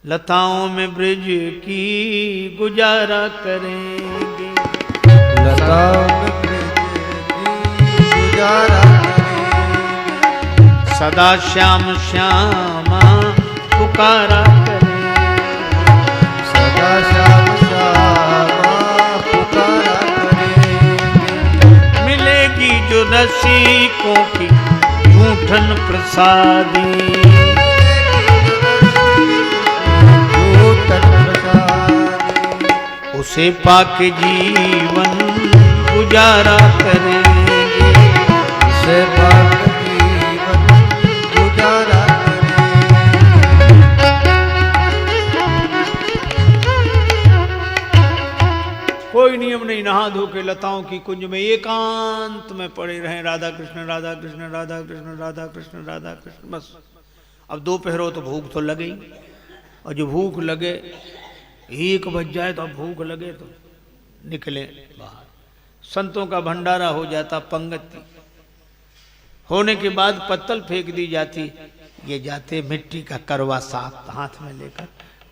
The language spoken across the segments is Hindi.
लताओं में ब्रिज की गुजारा करेंगे, लताओं में ब्रिज की गुजारा करेंगे, सदा श्याम श्यामा पुकारा करेंगे, सदा श्याम श्यामा पुकारा करेंगे। मिलेगी जो रसिकों की झूठन प्रसादी, उसे पाके जीवन गुजारा करेंगे, उसे पाके जीवन गुजारा करेंगे। कोई नियम नहीं, नहा धो के लताओं की कुंज में एकांत में पड़े रहें, राधा कृष्ण राधा कृष्ण राधा कृष्ण राधा कृष्ण राधा कृष्ण, बस। अब दोपहर हो तो भूख तो लगे ही, और जो भूख लगे 1 बज जाए तो अब भूख लगे तो निकले बाहर। संतों का भंडारा हो जाता, पंगति होने के बाद पत्तल फेंक दी जाती, ये जाते मिट्टी का करवा साफ हाथ में लेकर,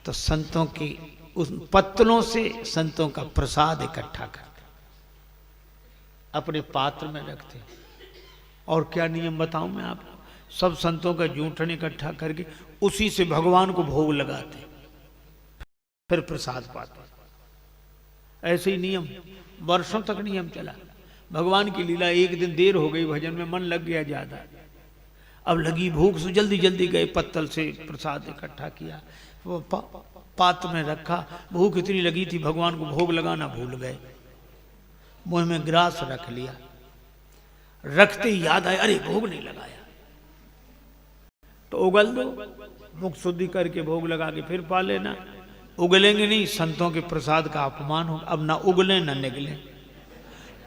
तो संतों की उस पत्तलों से संतों का प्रसाद इकट्ठा करते, अपने पात्र में रखते। और क्या नियम बताऊं मैं आपको, सब संतों का जूठन इकट्ठा करके उसी से भगवान को भोग लगाते, फिर प्रसाद पाते। ऐसे ही नियम वर्षों तक नियम चला। भगवान की लीला, एक दिन देर हो गई, भजन में मन लग गया ज्यादा, अब लगी भूख, से जल्दी जल्दी गए पत्तल से प्रसाद इकट्ठा किया, वो पात्र में रखा। भूख इतनी लगी थी, भगवान को भोग लगाना भूल गए, मुंह में ग्रास रख लिया। रखते ही याद आया, अरे भोग नहीं लगाया, तो उगल दो, मुख शुद्धि करके भोग लगा के फिर पा लेना। उगलेंगे नहीं, संतों के प्रसाद का अपमान होगा। अब ना उगले ना निगले,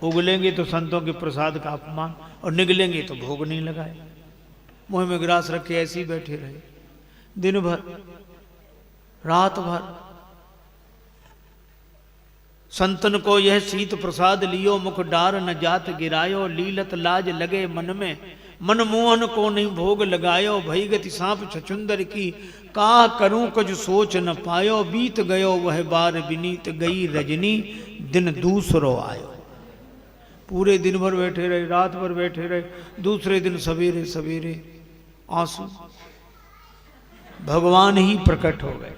उगलेंगे तो संतों के प्रसाद का अपमान, और निगलेंगे तो भोग नहीं लगाए। मुंह में ग्रास रखे ऐसे ही बैठे रहे दिन भर रात भर। संतन को यह शीत प्रसाद लियो, मुख डार न जात गिरायो, लीलत लाज लगे मन में, मन मोहन को नहीं भोग लगायो। भई गति सांप छछुंदर की, काह करूं कुछ सोच न पायो, बीत गयो वह बार विनीत, गई रजनी दिन दूसरो आयो। पूरे दिन भर बैठे रहे, रात भर बैठे रहे, दूसरे दिन सवेरे सवेरे आंसू, भगवान ही प्रकट हो गए।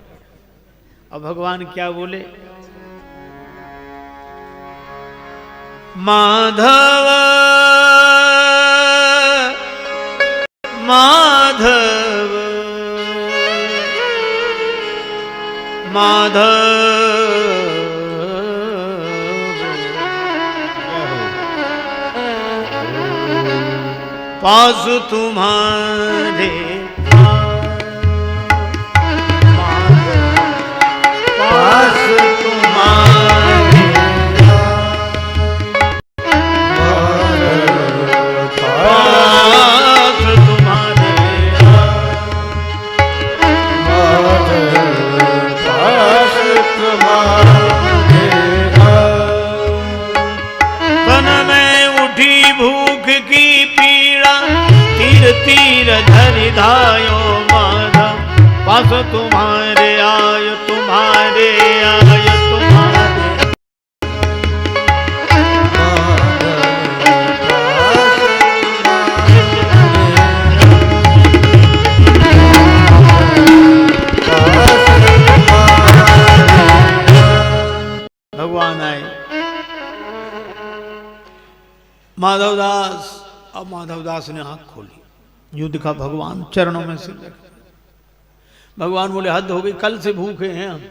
अब भगवान क्या बोले, माधव माधव माधव, पास तुम्हारे पास तुम्हारे तीर धरि धायो माधव, पास तुम्हारे आय तुम्हारे आय तुम्हारे। भगवान आए, माधवदास। अब माधवदास ने आंख खोली, यूं दिखा भगवान चरणों में सिर रख। भगवान बोले, हद हो गई, कल से भूखे हैं हम।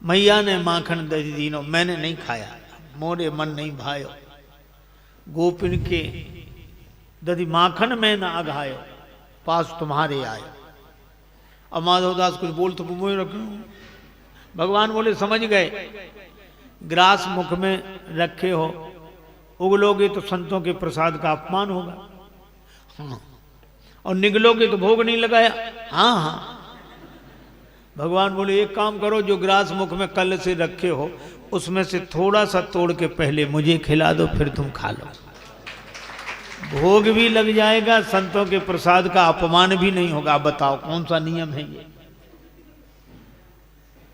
मैया ने माखन दही दीनो, मैंने नहीं खाया, मोरे मन नहीं भायो। गोपिन के दधी माखन में न अघायो, पास तुम्हारे आयो। अब माधवदास कुछ बोल तो मुंह रखो। भगवान बोले, समझ गए, ग्रास मुख में रखे हो, उगलोगे तो संतों के प्रसाद का अपमान होगा, हाँ, और निगलोगे तो भोग नहीं लगाया, हाँ हाँ। भगवान बोले, एक काम करो, जो ग्रास मुख में कल से रखे हो उसमें से थोड़ा सा तोड़ के पहले मुझे खिला दो, फिर तुम खा लो। भोग भी लग जाएगा, संतों के प्रसाद का अपमान भी नहीं होगा। आप बताओ कौन सा नियम है ये?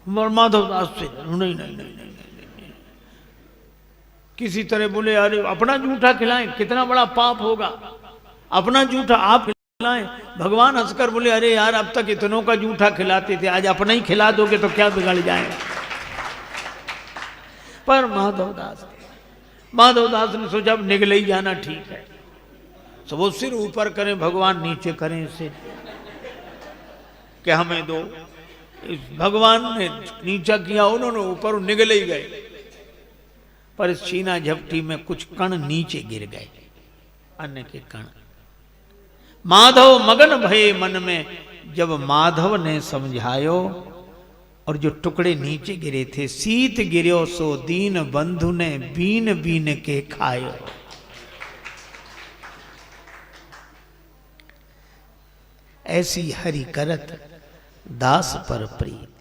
माधवदास से नहीं नहीं नहीं नहीं नहीं नहीं। किसी तरह बोले अरे अपना जूठा खिलाएं, कितना बड़ा पाप होगा, अपना जूठा आप खिलाएं। भगवान हंसकर बोले अरे यार अब तक इतनों का जूठा खिलाते थे, आज अपना ही खिला दोगे तो क्या बिगड़ जाएगा। पर माधवदास ने सोचा अब निगले ही जाना ठीक है। तो वो सिर ऊपर करें, भगवान नीचे करें इसे कि हमें दो। इस भगवान ने नीचा किया, उन्होंने ऊपर, निगले ही गए। पर इस छीना झपटी में कुछ कण नीचे गिर गए, अन्न के कण। माधव मगन भये मन में, जब माधव ने समझायो और जो टुकड़े नीचे गिरे थे, सीत गिरो सो दीन बंधु ने बीन बीन के खायो। ऐसी हरि करत दास पर प्रीत।